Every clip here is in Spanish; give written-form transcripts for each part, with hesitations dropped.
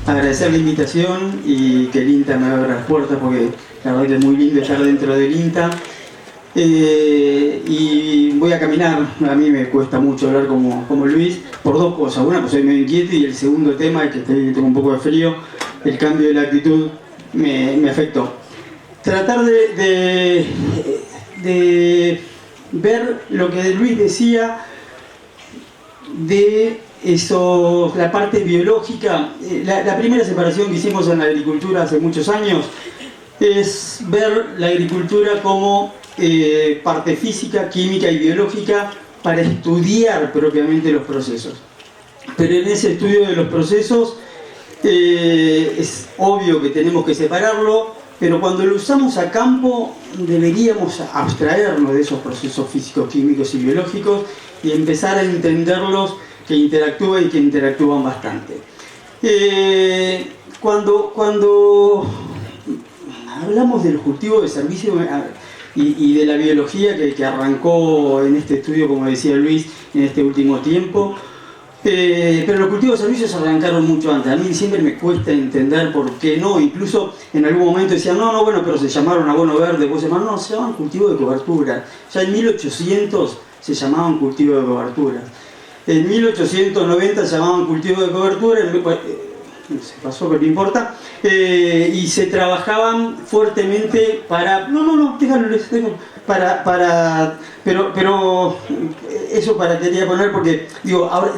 agradecer la invitación y que el INTA me abra las puertas, porque la verdad que es muy lindo estar dentro del INTA. Y voy a caminar, a mí me cuesta mucho hablar como Luis, por dos cosas. Una, pues soy medio inquieto, y el segundo tema es que tengo un poco de frío, el cambio de la actitud me afectó. Tratar de ver lo que Luis decía de eso, la parte biológica. La primera separación que hicimos en la agricultura hace muchos años es ver la agricultura como parte física, química y biológica para estudiar propiamente los procesos. Pero en ese estudio de los procesos es obvio que tenemos que separarlo, pero cuando lo usamos a campo deberíamos abstraernos de esos procesos físicos, químicos y biológicos y empezar a entenderlos, que interactúan y que interactúan bastante. Cuando hablamos del cultivo de servicio y de la biología que arrancó en este estudio, como decía Luis, en este último tiempo, pero los cultivos de servicios arrancaron mucho antes. A mí siempre me cuesta entender por qué no. Incluso en algún momento decían, no, bueno, pero se llamaron abono verde, se llamaban cultivo de cobertura. Ya en 1800 se llamaban cultivo de cobertura. En 1890 se llamaban cultivo de cobertura, se pasó, pero no importa, y se trabajaban fuertemente para... déjalo, pero eso quería poner porque, digo, ahora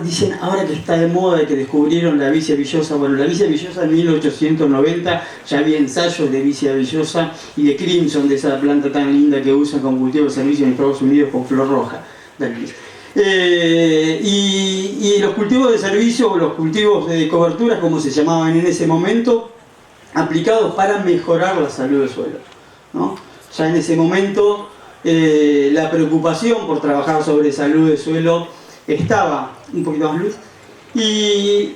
que está de moda y que descubrieron la vicia villosa. Bueno, la vicia villosa en 1890 ya había ensayos de vicia villosa y de crimson, de esa planta tan linda que usan como cultivo de servicio en Estados Unidos con flor roja. Y los cultivos de servicio o los cultivos de cobertura, como se llamaban en ese momento, aplicados para mejorar la salud del suelo, ¿no? Ya en ese momento la preocupación por trabajar sobre salud del suelo estaba un poquito más, Luis, y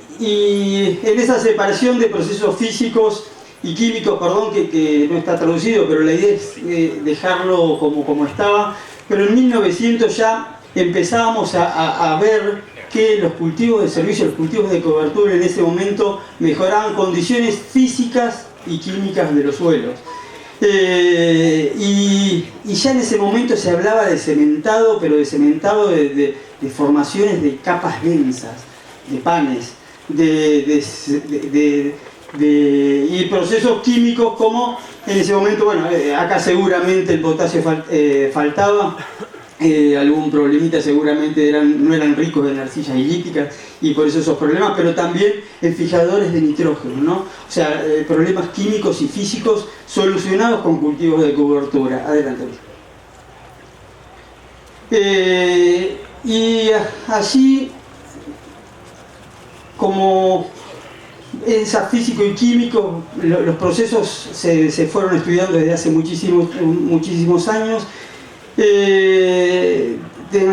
en esa separación de procesos físicos y químicos, que no está traducido, pero la idea es dejarlo como estaba. Pero en 1900 ya empezábamos a ver que los cultivos de servicio, los cultivos de cobertura en ese momento mejoraban condiciones físicas y químicas de los suelos. Y ya en ese momento se hablaba de cementado, pero de cementado de formaciones de capas densas, de panes, y procesos químicos como en ese momento, bueno, acá seguramente el potasio faltaba, algún problemita seguramente no eran ricos en arcillas ilíticas y por eso esos problemas, pero también en fijadores de nitrógeno, ¿no? O sea, problemas químicos y físicos solucionados con cultivos de cobertura. Adelante. Y allí, como esa físico y químico, los procesos se fueron estudiando desde hace muchísimos años. En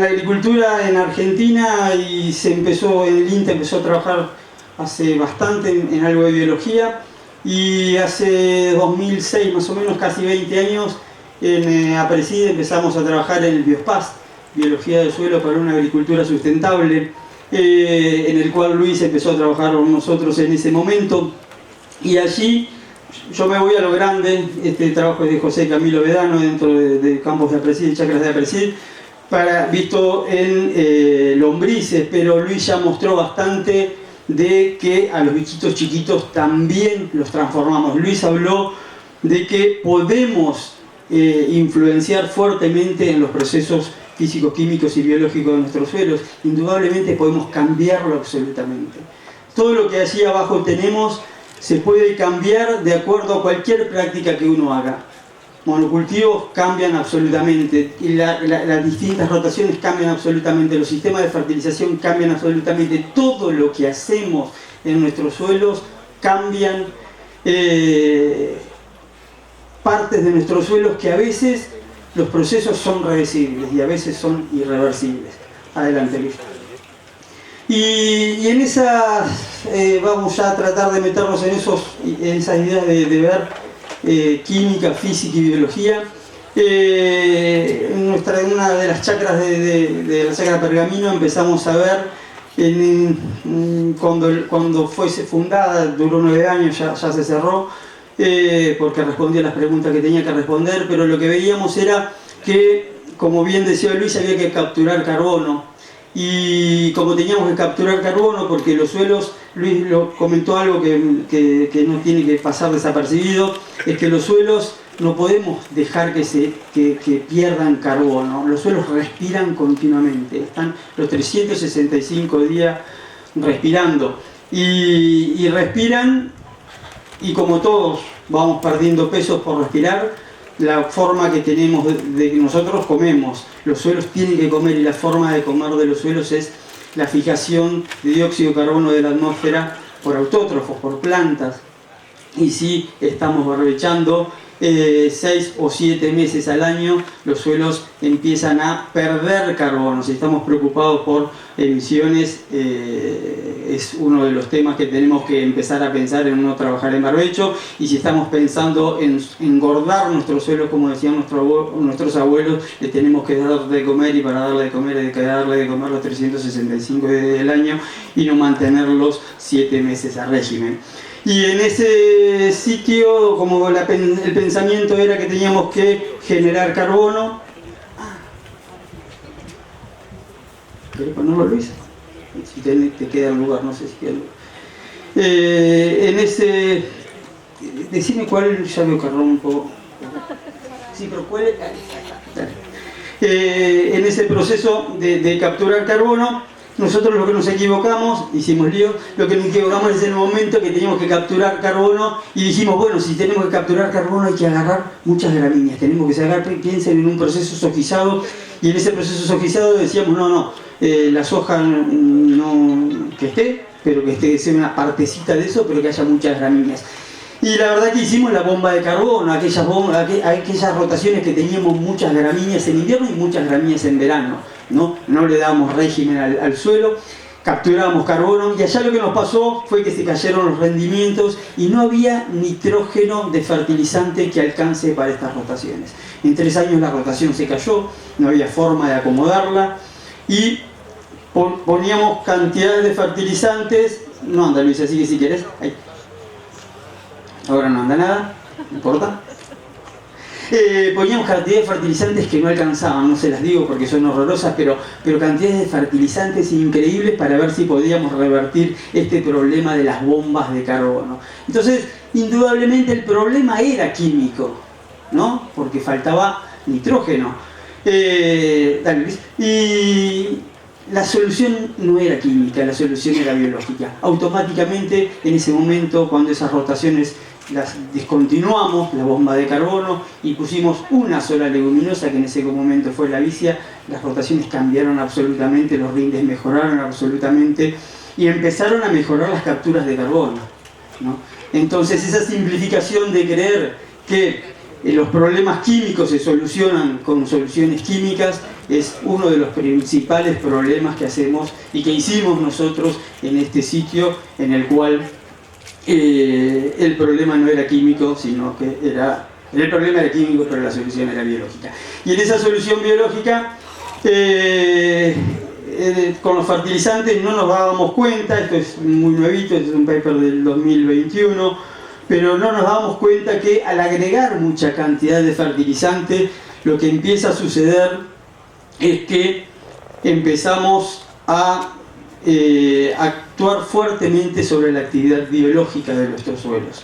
la agricultura en Argentina, y el INTA empezó a trabajar hace bastante en algo de biología, y hace 2006, más o menos, casi 20 años, en APRESID empezamos a trabajar en el BioSPAST, Biología del Suelo para una Agricultura Sustentable, en el cual Luis empezó a trabajar con nosotros en ese momento, y allí yo me voy a lo grande. Este trabajo es de José Camilo Vedano dentro de campos de APRESID, chacras de APRESID, visto en lombrices, pero Luis ya mostró bastante de que a los bichitos chiquitos también los transformamos. Luis habló de que podemos influenciar fuertemente en los procesos físicos, químicos y biológicos de nuestros suelos. Indudablemente podemos cambiarlo absolutamente. Todo lo que allí abajo tenemos se puede cambiar de acuerdo a cualquier práctica que uno haga. Monocultivos cambian absolutamente, y las distintas rotaciones cambian absolutamente, los sistemas de fertilización cambian absolutamente, todo lo que hacemos en nuestros suelos cambian partes de nuestros suelos que a veces los procesos son reversibles y a veces son irreversibles. Adelante, Luis. Y en esas, vamos ya a tratar de meternos en esas ideas de ver química, física y biología. En una de las chacras de la chacra Pergamino empezamos a ver Cuando fuese fundada, duró 9 años, ya se cerró, porque respondía a las preguntas que tenía que responder, pero lo que veíamos era que, como bien decía Luis, había que capturar carbono. Y como teníamos que capturar carbono, porque los suelos, Luis lo comentó algo que no tiene que pasar desapercibido, es que los suelos no podemos dejar que pierdan carbono. Los suelos respiran continuamente, están los 365 días respirando. Y respiran, y como todos vamos perdiendo peso por respirar, la forma que tenemos de que nosotros comemos, los suelos tienen que comer, y la forma de comer de los suelos es la fijación de dióxido de carbono de la atmósfera por autótrofos, por plantas. Y si estamos barbechando 6 o 7 meses al año, los suelos empiezan a perder carbono. Si estamos preocupados por emisiones, es uno de los temas que tenemos que empezar a pensar en no trabajar en barbecho. Y si estamos pensando en engordar nuestros suelos, como decían nuestros abuelos, le tenemos que dar de comer, y para darle de comer hay que darle de comer los 365 días del año y no mantenerlos 7 meses a régimen. Y en ese sitio, como el pensamiento era que teníamos que generar carbono. ¿Querés ponerlo, Luis? Si te queda el lugar, no sé si queda el lugar. En ese... Decime cuál, ya veo que rompo. Sí, pero cuál... En ese proceso de capturar carbono, nosotros lo que nos equivocamos, hicimos lío, lo que nos equivocamos es en el momento que teníamos que capturar carbono, y dijimos, bueno, si tenemos que capturar carbono hay que agarrar muchas gramíneas, tenemos que sacar, piensen en un proceso sojizado, y en ese proceso sojizado decíamos, no, la soja no que esté, pero que sea una partecita de eso, pero que haya muchas gramíneas. Y la verdad que hicimos la bomba de carbono, aquellas rotaciones que teníamos muchas gramíneas en invierno y muchas gramíneas en verano. No le dábamos régimen al suelo, capturábamos carbono, y allá lo que nos pasó fue que se cayeron los rendimientos y no había nitrógeno de fertilizante que alcance para estas rotaciones. En 3 años la rotación se cayó, no había forma de acomodarla, y poníamos cantidades de fertilizantes. No anda, Luis, así que si querés, ahí. Ahora no anda nada, no importa. Poníamos cantidades de fertilizantes que no alcanzaban, no se las digo porque son horrorosas, pero cantidades de fertilizantes increíbles para ver si podíamos revertir este problema de las bombas de carbono. Entonces, indudablemente el problema era químico, ¿no? Porque faltaba nitrógeno. Dale, Luis. Y la solución no era química, la solución era biológica. Automáticamente, en ese momento, cuando esas rotaciones las descontinuamos, la bomba de carbono, y pusimos una sola leguminosa, que en ese momento fue la vicia, las rotaciones cambiaron absolutamente, los rindes mejoraron absolutamente, y empezaron a mejorar las capturas de carbono, ¿no? Entonces, esa simplificación de creer que los problemas químicos se solucionan con soluciones químicas es uno de los principales problemas que hacemos y que hicimos nosotros en este sitio, en el cual el problema no era químico, sino que el problema era químico, pero la solución era biológica. Y en esa solución biológica, con los fertilizantes no nos dábamos cuenta, esto es muy nuevito, este es un paper del 2021, pero no nos dábamos cuenta que al agregar mucha cantidad de fertilizante, lo que empieza a suceder es que empezamos a actuar fuertemente sobre la actividad biológica de nuestros suelos.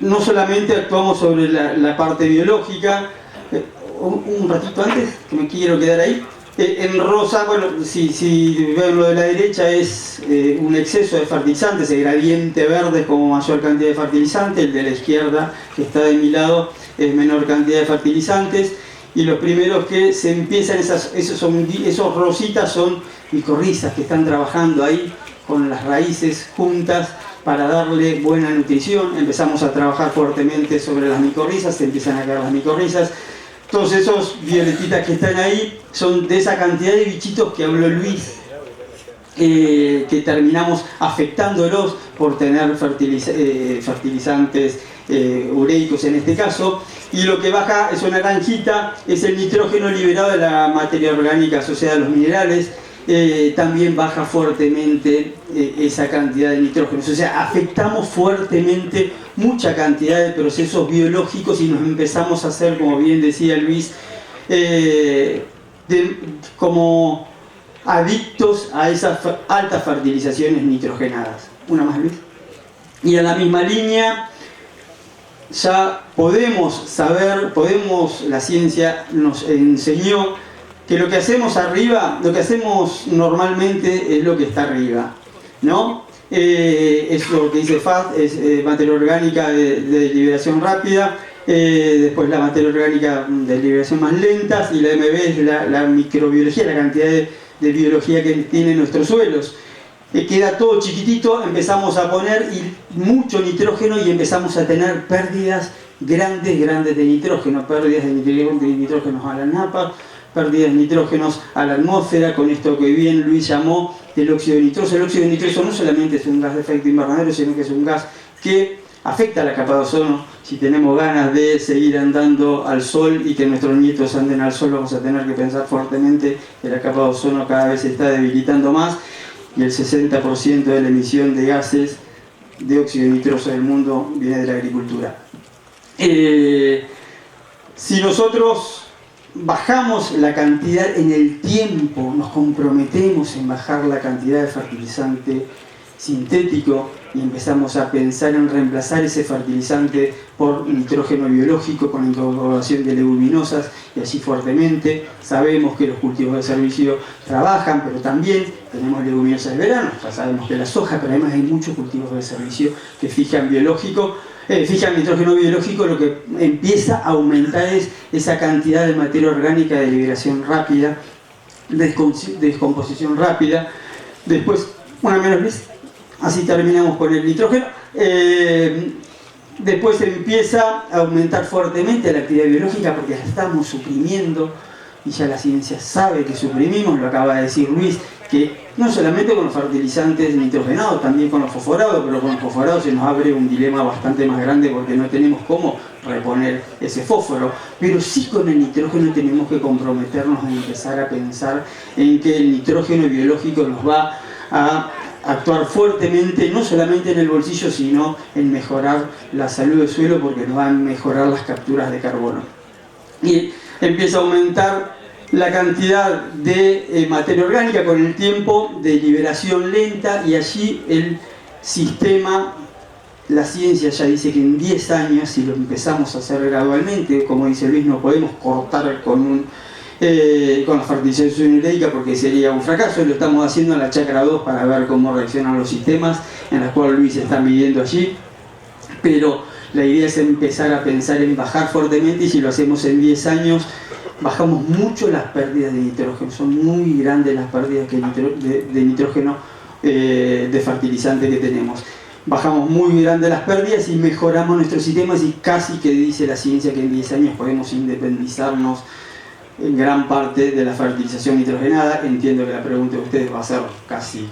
No solamente actuamos sobre la parte biológica, un ratito antes, que me quiero quedar ahí, en rosa, bueno, si ven lo de la derecha es un exceso de fertilizantes, el gradiente verde es como mayor cantidad de fertilizantes, el de la izquierda, que está de mi lado, es menor cantidad de fertilizantes. Y los primeros que se empiezan, esos rositas son micorrizas que están trabajando ahí con las raíces juntas para darle buena nutrición. Empezamos a trabajar fuertemente sobre las micorrizas, se empiezan a caer las micorrizas. Todos esos violetitas que están ahí son de esa cantidad de bichitos que habló Luis, que terminamos afectándolos por tener fertilizantes ureicos en este caso, y lo que baja es una naranjita, es el nitrógeno liberado de la materia orgánica asociada a los minerales. también baja fuertemente esa cantidad de nitrógenos. O sea, afectamos fuertemente mucha cantidad de procesos biológicos y nos empezamos a hacer, como bien decía Luis, como adictos a esas altas fertilizaciones nitrogenadas. Una más, Luis. Y en la misma línea, ya podemos saber, la ciencia nos enseñó que lo que hacemos arriba, lo que hacemos normalmente es lo que está arriba, ¿no? Es lo que dice FAD, es materia orgánica de liberación rápida, después la materia orgánica de liberación más lenta, y la MB es la microbiología, la cantidad de biología que tienen nuestros suelos. Queda todo chiquitito, empezamos a poner mucho nitrógeno y empezamos a tener pérdidas grandes de nitrógeno, pérdidas de nitrógenos a la napa, pérdidas de nitrógenos a la atmósfera, con esto que bien Luis llamó el óxido de nitroso. El óxido de nitroso no solamente es un gas de efecto invernadero, sino que es un gas que afecta a la capa de ozono. Si tenemos ganas de seguir andando al sol y que nuestros nietos anden al sol, vamos a tener que pensar fuertemente que la capa de ozono cada vez se está debilitando más, y el 60% de la emisión de gases de óxido de nitroso del mundo viene de la agricultura. Si nosotros bajamos la cantidad en el tiempo, nos comprometemos en bajar la cantidad de fertilizante sintético y empezamos a pensar en reemplazar ese fertilizante por nitrógeno biológico con la incorporación de leguminosas, y así fuertemente. Sabemos que los cultivos de servicio trabajan, pero también tenemos leguminosas de verano, ya sabemos que la soja, pero además hay muchos cultivos de servicio que fijan nitrógeno biológico. Lo que empieza a aumentar es esa cantidad de materia orgánica de liberación rápida, descomposición rápida. Después, una menos vez, así terminamos con el nitrógeno. Después empieza a aumentar fuertemente la actividad biológica porque la estamos suprimiendo, y ya la ciencia sabe que suprimimos, lo acaba de decir Luis, que no solamente con los fertilizantes nitrogenados, también con los fosforados, pero con los fosforados se nos abre un dilema bastante más grande porque no tenemos cómo reponer ese fósforo, pero sí con el nitrógeno tenemos que comprometernos a empezar a pensar en que el nitrógeno biológico nos va a actuar fuertemente, no solamente en el bolsillo, sino en mejorar la salud del suelo, porque nos va a mejorar las capturas de carbono. Y empieza a aumentar la cantidad de materia orgánica con el tiempo de liberación lenta, y allí el sistema, la ciencia ya dice que en 10 años, si lo empezamos a hacer gradualmente, como dice Luis, no podemos cortar con la fertilización ureica porque sería un fracaso. Lo estamos haciendo en la chacra 2 para ver cómo reaccionan los sistemas, en los cuales Luis está midiendo allí, pero la idea es empezar a pensar en bajar fuertemente, y si lo hacemos en 10 años bajamos mucho las pérdidas de nitrógeno. Son muy grandes las pérdidas de nitrógeno de fertilizante que tenemos. Bajamos muy grandes las pérdidas y mejoramos nuestros sistemas, y casi que dice la ciencia que en 10 años podemos independizarnos en gran parte de la fertilización nitrogenada. Entiendo que la pregunta de ustedes va a ser casi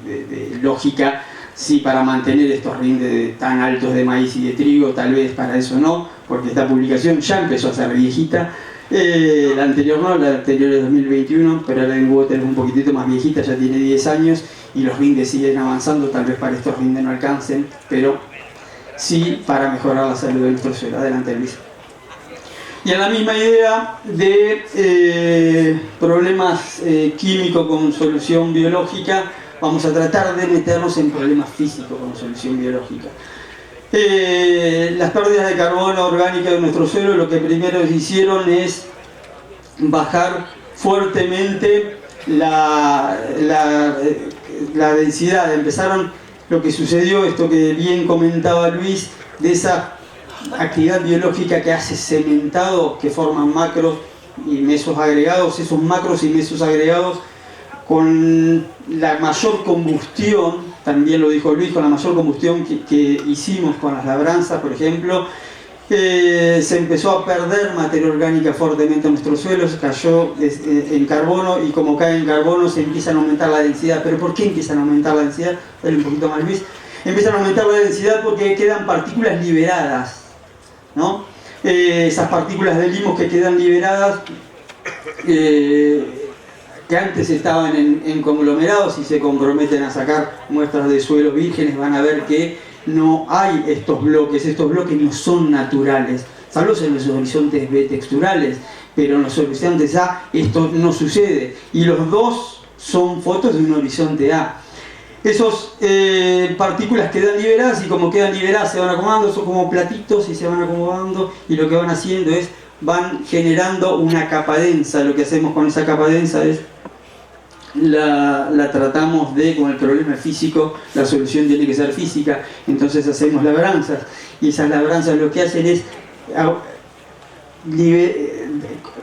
de lógica. Si para mantener estos rindes tan altos de maíz y de trigo, tal vez para eso no, porque esta publicación ya empezó a ser viejita. La anterior no, la anterior es 2021, pero la de Water es un poquitito más viejita, ya tiene 10 años, y los rindes siguen avanzando. Tal vez para estos rindes no alcancen, pero sí para mejorar la salud de nuestro suelo. Adelante, Luis. Y en la misma idea de problemas químicos con solución biológica, vamos a tratar de meternos en problemas físicos con solución biológica. Las pérdidas de carbono orgánico de nuestro suelo, lo que primero hicieron es bajar fuertemente la densidad. Empezaron, lo que sucedió, esto que bien comentaba Luis, de esa actividad biológica que hace cementado, que forman macros y mesos agregados. Esos macros y mesos agregados, con la mayor combustión, también lo dijo Luis, con la mayor combustión que hicimos con las labranzas, por ejemplo, se empezó a perder materia orgánica fuertemente en nuestros suelos, cayó en carbono, y como cae en carbono se empieza a aumentar la densidad. ¿Pero por qué empiezan a aumentar la densidad? Dale un poquito más, Luis. Empiezan a aumentar la densidad porque quedan partículas liberadas, ¿no? Esas partículas de limos que quedan liberadas que antes estaban en conglomerados, si se comprometen a sacar muestras de suelos vírgenes, van a ver que no hay estos bloques no son naturales, salvo en los horizontes B texturales, pero en los horizontes A esto no sucede, y los dos son fotos de un horizonte A. Esas partículas quedan liberadas, y como quedan liberadas se van acomodando, son como platitos y se van acomodando, y lo que van haciendo es, van generando una capa densa. Lo que hacemos con esa capa densa es, la tratamos con el problema físico, la solución tiene que ser física, entonces hacemos labranzas, y esas labranzas lo que hacen es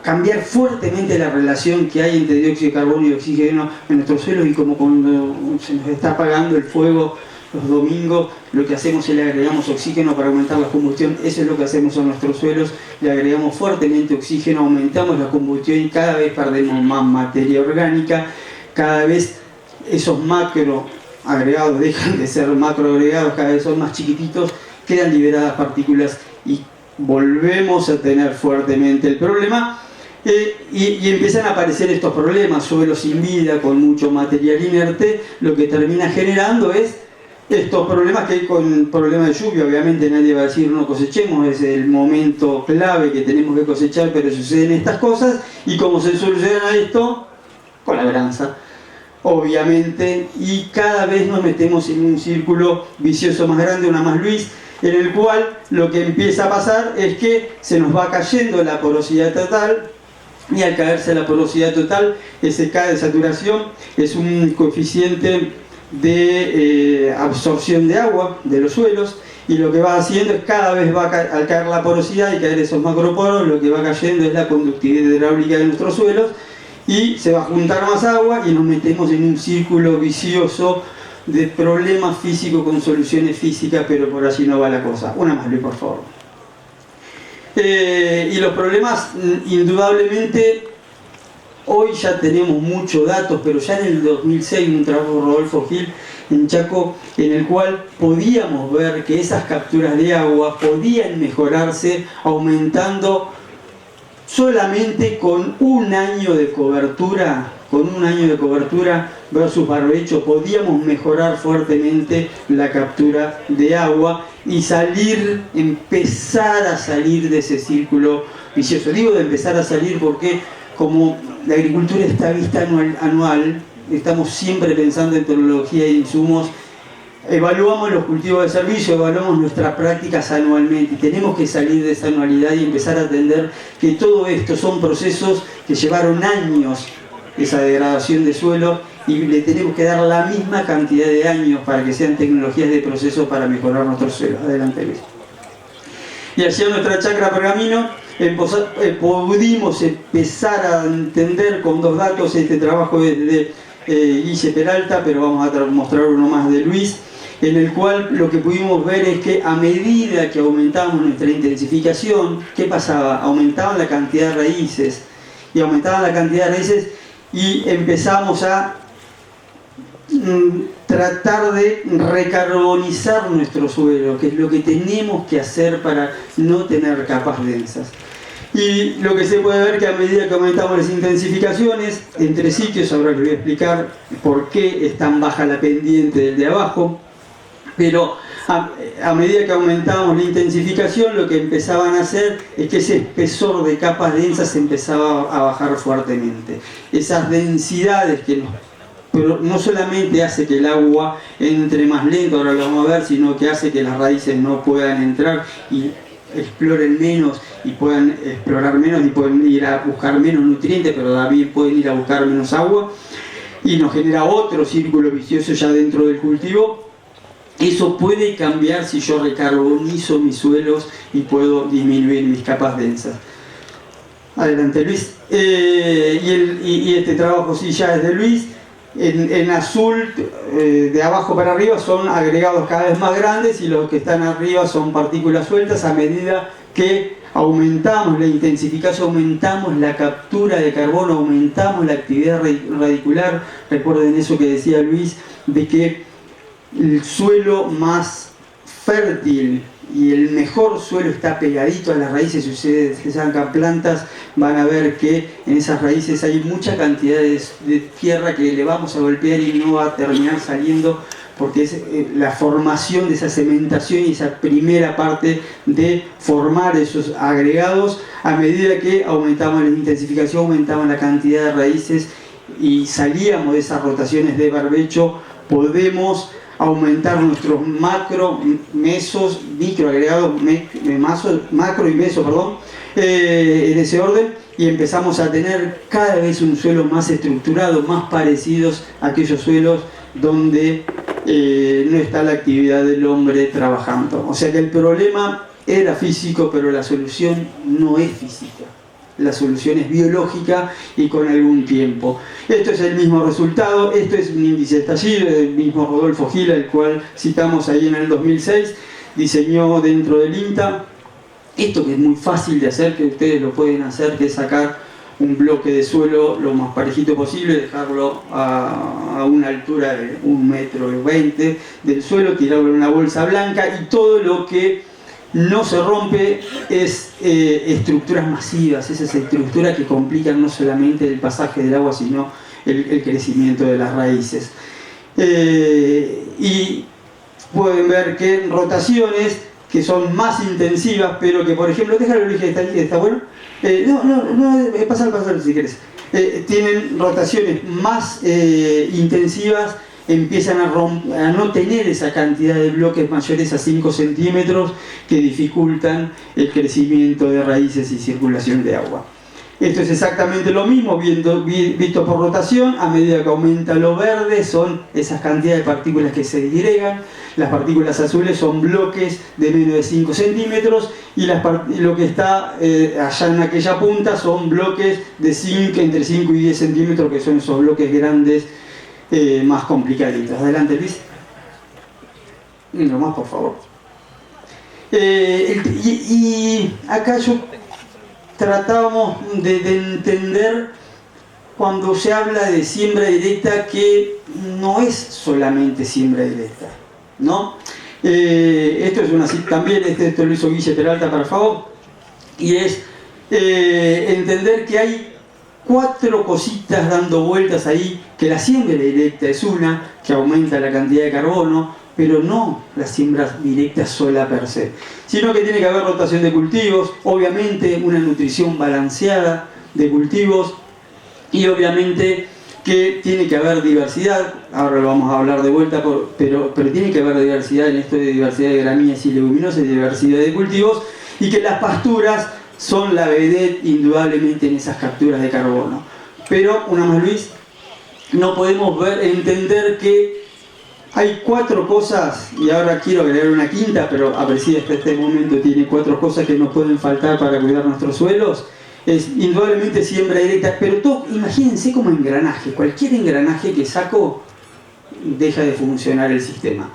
cambiar fuertemente la relación que hay entre dióxido de carbono y oxígeno en nuestros suelos, y como cuando se nos está apagando el fuego los domingos, lo que hacemos es le agregamos oxígeno para aumentar la combustión. Eso es lo que hacemos en nuestros suelos, le agregamos fuertemente oxígeno, aumentamos la combustión y cada vez perdemos más materia orgánica, cada vez esos macro agregados dejan de ser macro agregados, cada vez son más chiquititos, quedan liberadas partículas y volvemos a tener fuertemente el problema, y empiezan a aparecer estos problemas, suelos sin vida con mucho material inerte. Lo que termina generando es estos problemas, que con problemas de lluvia, obviamente nadie va a decir no cosechemos, es el momento clave que tenemos que cosechar, pero suceden estas cosas. ¿Y cómo se soluciona esto? Con labranza, obviamente, y cada vez nos metemos en un círculo vicioso más grande, una más Luis, en el cual lo que empieza a pasar es que se nos va cayendo la porosidad total, y al caerse la porosidad total, ese K de saturación es un coeficiente de absorción de agua de los suelos, y lo que va haciendo es cada vez al caer la porosidad y caer esos macroporos, lo que va cayendo es la conductividad hidráulica de nuestros suelos, y se va a juntar más agua y nos metemos en un círculo vicioso de problemas físicos con soluciones físicas, pero por allí no va la cosa. Una más, Luis, por favor. Y los problemas, indudablemente, hoy ya tenemos muchos datos, pero ya en el 2006 un trabajo de Rodolfo Gil en Chaco, en el cual podíamos ver que esas capturas de agua podían mejorarse aumentando solamente con un año de cobertura. Con un año de cobertura versus barbecho podíamos mejorar fuertemente la captura de agua y empezar a salir de ese círculo vicioso. Digo de empezar a salir porque como la agricultura está vista anual, estamos siempre pensando en tecnología e insumos, evaluamos los cultivos de servicio, evaluamos nuestras prácticas anualmente, y tenemos que salir de esa anualidad y empezar a entender que todo esto son procesos que llevaron años, esa degradación de suelo, y le tenemos que dar la misma cantidad de años para que sean tecnologías de proceso para mejorar nuestros suelos. Adelante, Luis. Y así en nuestra chacra Pergamino pudimos empezar a entender con dos datos. Este trabajo es de Guille Peralta, pero vamos a mostrar uno más de Luis, en el cual lo que pudimos ver es que a medida que aumentábamos nuestra intensificación, ¿qué pasaba? Aumentaban la cantidad de raíces, y empezamos a tratar de recarbonizar nuestro suelo, que es lo que tenemos que hacer para no tener capas densas. Y lo que se puede ver que a medida que aumentamos las intensificaciones entre sitios, ahora les voy a explicar por qué es tan baja la pendiente del de abajo, pero a medida que aumentábamos la intensificación, lo que empezaban a hacer es que ese espesor de capas densas empezaba a bajar fuertemente. Esas densidades pero no solamente hace que el agua entre más lento, ahora lo vamos a ver, sino que hace que las raíces no puedan entrar y exploren menos, y puedan explorar menos y pueden ir a buscar menos nutrientes, pero también pueden ir a buscar menos agua, y nos genera otro círculo vicioso ya dentro del cultivo. Eso puede cambiar si yo recarbonizo mis suelos y puedo disminuir mis capas densas. Adelante, Luis. Y este trabajo sí ya es de Luis. En azul, de abajo para arriba, son agregados cada vez más grandes, y los que están arriba son partículas sueltas. A medida que aumentamos la intensificación, aumentamos la captura de carbono, aumentamos la actividad radicular. Recuerden eso que decía Luis, de que el suelo más fértil y el mejor suelo está pegadito a las raíces. Si ustedes sacan plantas, van a ver que en esas raíces hay mucha cantidad de tierra que le vamos a golpear y no va a terminar saliendo, porque es la formación de esa cementación y esa primera parte de formar esos agregados. A medida que aumentamos la intensificación, aumentamos la cantidad de raíces y salíamos de esas rotaciones de barbecho, podemos aumentar nuestros macro, mesos, microagregados, macro y meso, perdón, en ese orden, y empezamos a tener cada vez un suelo más estructurado, más parecidos a aquellos suelos donde no está la actividad del hombre trabajando. O sea que el problema era físico, pero la solución no es física. La solución es biológica y con algún tiempo. Esto es el mismo resultado, esto es un índice de estallido del mismo Rodolfo Gila, el cual citamos ahí en el 2006, diseñó dentro del INTA. Esto que es muy fácil de hacer, que ustedes lo pueden hacer, que es sacar un bloque de suelo lo más parejito posible, dejarlo a una altura de 1,20 m del suelo, tirarlo en una bolsa blanca, y todo lo que no se rompe es estructuras masivas, esas estructuras que complican no solamente el pasaje del agua, sino el crecimiento de las raíces. Y pueden ver que rotaciones que son más intensivas, pero que, por ejemplo, déjalo el origen, está bueno. Pasar si querés. Tienen rotaciones más intensivas, empiezan a no tener esa cantidad de bloques mayores a 5 centímetros que dificultan el crecimiento de raíces y circulación de agua. Esto es exactamente lo mismo, visto por rotación. A medida que aumenta lo verde, son esas cantidades de partículas que se disgregan. Las partículas azules son bloques de menos de 5 centímetros, y lo que está allá en aquella punta son bloques de entre 5 y 10 centímetros, que son esos bloques grandes más complicaditos. Adelante, Luis. No más, por favor. Y acá yo tratábamos de entender, cuando se habla de siembra directa, que no es solamente siembra directa, ¿no? Esto es también esto lo hizo Guille Peralta, por favor, y es entender que hay 4 cositas dando vueltas ahí, que la siembra directa es una, que aumenta la cantidad de carbono, pero no la siembra directa sola per se, sino que tiene que haber rotación de cultivos, obviamente una nutrición balanceada de cultivos, y obviamente que tiene que haber diversidad. Ahora lo vamos a hablar de vuelta, pero tiene que haber diversidad en esto de diversidad de gramíneas y leguminosas, y diversidad de cultivos, y que las pasturas son la vedette indudablemente en esas capturas de carbono. Pero, una más, Luis, no podemos entender que hay 4 cosas, y ahora quiero agregar una quinta, pero Apreciada hasta este momento tiene 4 cosas que nos pueden faltar para cuidar nuestros suelos. Es indudablemente siembra directa, pero todo, imagínense como engranaje, cualquier engranaje que saco deja de funcionar el sistema.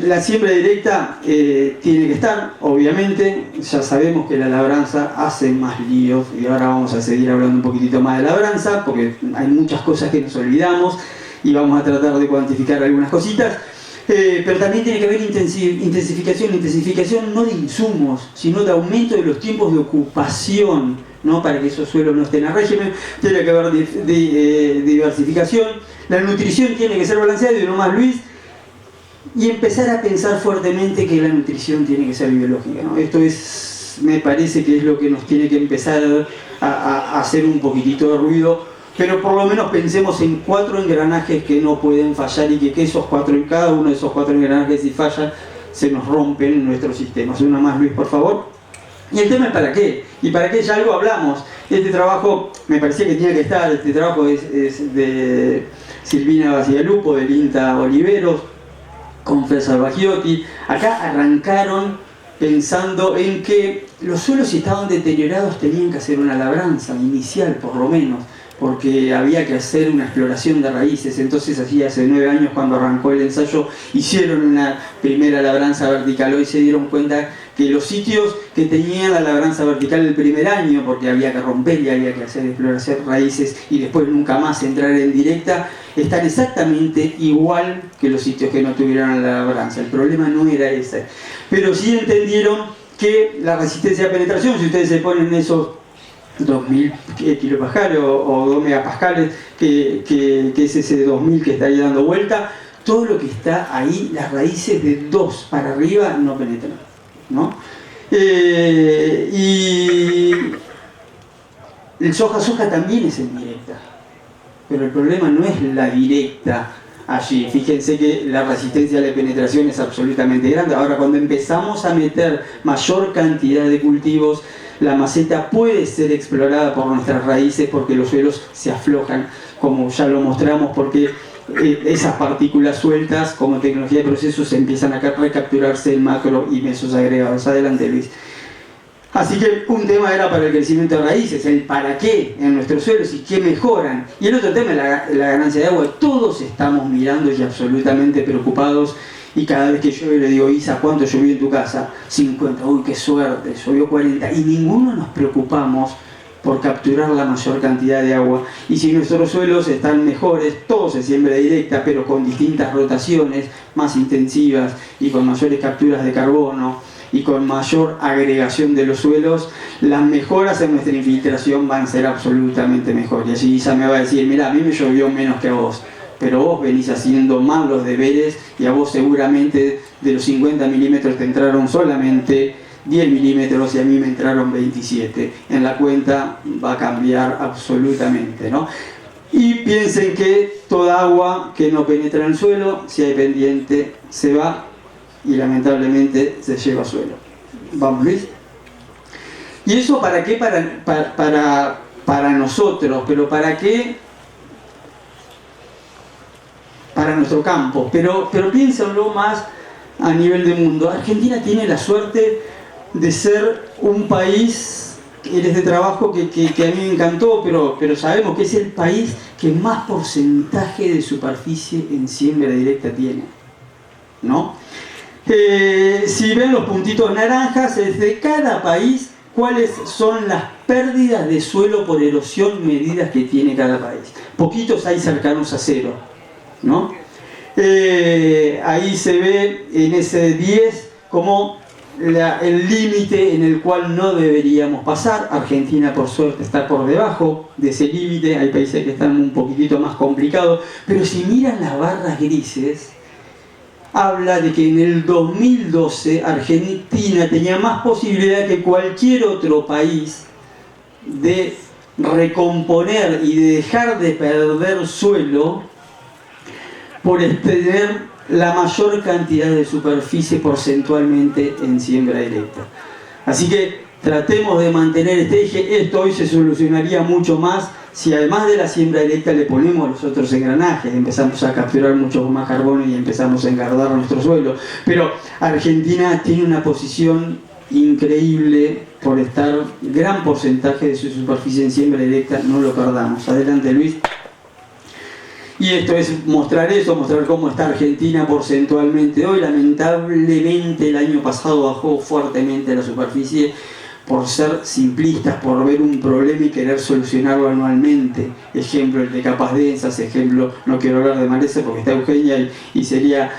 La siembra directa tiene que estar, obviamente. Ya sabemos que la labranza hace más líos, y ahora vamos a seguir hablando un poquitito más de labranza, porque hay muchas cosas que nos olvidamos y vamos a tratar de cuantificar algunas cositas. Pero también tiene que haber intensificación no de insumos, sino de aumento de los tiempos de ocupación, ¿no? Para que esos suelos no estén a régimen. Tiene que haber diversificación. La nutrición tiene que ser balanceada, y uno más, Luis, y empezar a pensar fuertemente que la nutrición tiene que ser biológica, ¿no? Esto me parece que es lo que nos tiene que empezar a hacer un poquitito de ruido, pero por lo menos pensemos en 4 engranajes que no pueden fallar, y que cada uno de esos 4 engranajes, si fallan, se nos rompen en nuestros sistemas. Una más, Luis, por favor. Y el tema es para qué, y para qué ya algo hablamos. Este trabajo me parecía que tenía que estar. Este trabajo es de Silvina Bacigalupo, del INTA Oliveros, con César Baggiotti. Acá arrancaron pensando en que los suelos, si estaban deteriorados, tenían que hacer una labranza inicial, por lo menos, porque había que hacer una exploración de raíces. Entonces, así hace 9 años, cuando arrancó el ensayo, hicieron una primera labranza vertical. Hoy se dieron cuenta que los sitios que tenían la labranza vertical el primer año, porque había que romper y había que hacer exploración raíces y después nunca más entrar en directa, están exactamente igual que los sitios que no tuvieron la labranza. El problema no era ese, pero sí entendieron que la resistencia a penetración, si ustedes se ponen esos 2000 kilopascales o 2 megapascales, que es ese 2000 que está ahí dando vuelta, todo lo que está ahí, las raíces de 2 para arriba no penetran, ¿no? Y el soja también es en directa, pero el problema no es la directa allí. Fíjense que la resistencia a la penetración es absolutamente grande. Ahora, cuando empezamos a meter mayor cantidad de cultivos, la maceta puede ser explorada por nuestras raíces porque los suelos se aflojan, como ya lo mostramos, porque esas partículas sueltas como tecnología de procesos empiezan a recapturarse en macro y mesos agregados. Adelante, Luis. Así que un tema era para el crecimiento de raíces, el para qué en nuestros suelos y qué mejoran. Y el otro tema es la ganancia de agua. Todos estamos mirando y absolutamente preocupados. Y cada vez que llueve le digo, Isa, ¿cuánto llovió en tu casa? 50, uy, qué suerte, llovió 40. Y ninguno nos preocupamos por capturar la mayor cantidad de agua. Y si nuestros suelos están mejores, todo se siembra directa, pero con distintas rotaciones más intensivas y con mayores capturas de carbono y con mayor agregación de los suelos, las mejoras en nuestra infiltración van a ser absolutamente mejores. Y allí Isa me va a decir, mira, a mí me llovió menos que a vos, pero vos venís haciendo mal los deberes y a vos seguramente de los 50 milímetros te entraron solamente 10 milímetros y a mí me entraron 27. En la cuenta va a cambiar absolutamente, ¿no? Y piensen que toda agua que no penetra en el suelo, si hay pendiente, se va y lamentablemente se lleva suelo. Vamos, Luis. ¿Y eso para qué? Para nosotros, pero ¿para qué? Para nuestro campo. Pero piénsenlo más a nivel de mundo. Argentina tiene la suerte de ser un país en este trabajo que a mí me encantó, pero sabemos que es el país que más porcentaje de superficie en siembra directa tiene, ¿no? Si ven los puntitos naranjas, es de cada país cuáles son las pérdidas de suelo por erosión medidas que tiene cada país. Poquitos hay cercanos a cero, ¿no? Ahí se ve en ese 10 como el límite en el cual no deberíamos pasar. Argentina por suerte está por debajo de ese límite, hay países que están un poquitito más complicados, pero si miran las barras grises, habla de que en el 2012 Argentina tenía más posibilidad que cualquier otro país de recomponer y de dejar de perder suelo por tener la mayor cantidad de superficie porcentualmente en siembra directa. Así que tratemos de mantener este eje. Esto hoy se solucionaría mucho más si además de la siembra directa le ponemos los otros engranajes, empezamos a capturar mucho más carbono y empezamos a engordar nuestro suelo. Pero Argentina tiene una posición increíble por estar gran porcentaje de su superficie en siembra directa, no lo perdamos. Adelante, Luis. Y esto es mostrar eso, mostrar cómo está Argentina porcentualmente hoy. Lamentablemente el año pasado bajó fuertemente la superficie por ser simplistas, por ver un problema y querer solucionarlo anualmente. Ejemplo, el de capas densas, ejemplo, no quiero hablar de maleza porque está Eugenia y sería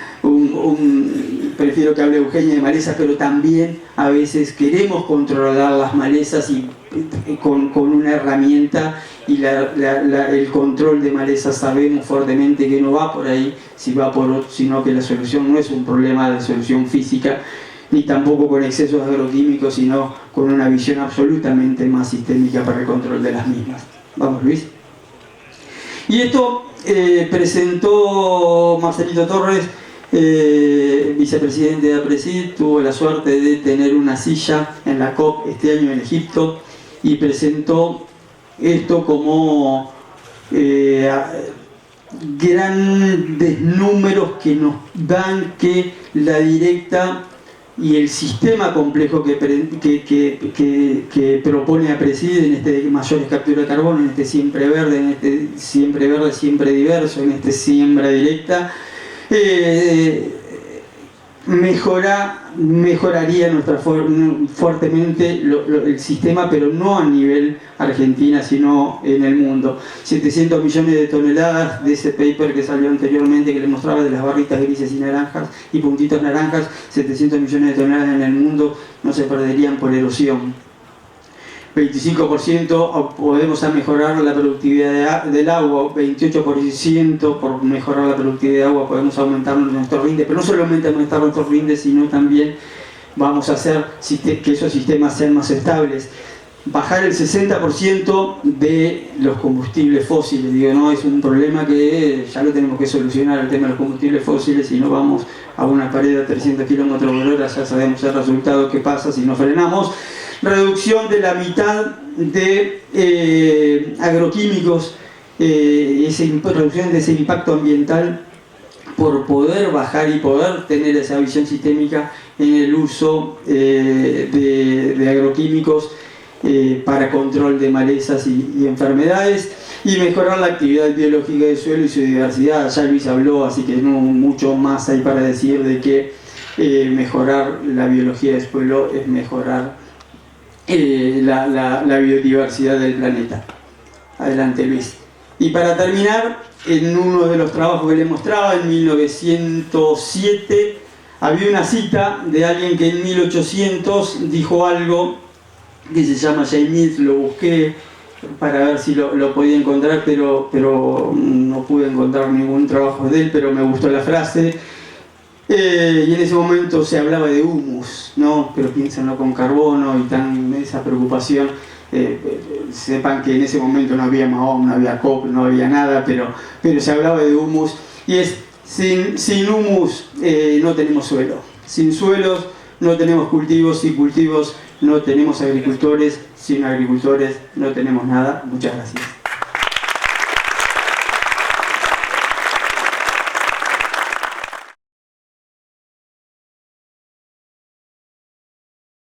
prefiero que hable Eugenia de maleza, pero también a veces queremos controlar las malezas y con una herramienta, y el control de malezas sabemos fuertemente que no va por ahí, sino que la solución no es un problema de solución física, ni tampoco con excesos agroquímicos, sino con una visión absolutamente más sistémica para el control de las mismas. Vamos, Luis. Y esto presentó Marcelito Torres, vicepresidente de APRESID. Tuvo la suerte de tener una silla en la COP este año en Egipto y presentó esto como grandes números que nos dan que la directa y el sistema complejo que propone APRESID en este mayores captura de carbono, en este siempre verde, siempre diverso, en este siembra directa, mejoraría fuertemente el sistema, pero no a nivel Argentina, sino en el mundo. 700 millones de toneladas de ese paper que salió anteriormente, que le mostraba de las barritas grises y naranjas y puntitos naranjas, 700 millones de toneladas en el mundo no se perderían por erosión. 25% podemos mejorar la productividad del agua, 28% por mejorar la productividad de agua podemos aumentar nuestro rinde, pero no solamente aumentar nuestro rinde, sino también vamos a hacer que esos sistemas sean más estables. Bajar el 60% de los combustibles fósiles, digo, no es un problema que ya lo tenemos que solucionar, el tema de los combustibles fósiles, si no vamos a una pared a 300 km/h, ya sabemos el resultado que pasa si no frenamos. Reducción de la mitad de agroquímicos, reducción de ese impacto ambiental por poder bajar y poder tener esa visión sistémica en el uso de agroquímicos para control de malezas y enfermedades, y mejorar la actividad biológica del suelo y su diversidad. Ya Luis habló, así que no mucho más hay para decir de que mejorar la biología del suelo es mejorar la biodiversidad del planeta. Adelante, Luis. Y para terminar, en uno de los trabajos que les mostraba, en 1907, había una cita de alguien que en 1800 dijo algo que se llama James, lo busqué para ver si lo podía encontrar, pero no pude encontrar ningún trabajo de él, pero me gustó la frase. Y en ese momento se hablaba de humus, ¿no? Pero piénsenlo con carbono y esa preocupación. Sepan que en ese momento no había Mahón, no había COP, no había nada, pero se hablaba de humus. Y sin humus no tenemos suelo. Sin suelos no tenemos cultivos, sin cultivos no tenemos agricultores, sin agricultores no tenemos nada. Muchas gracias.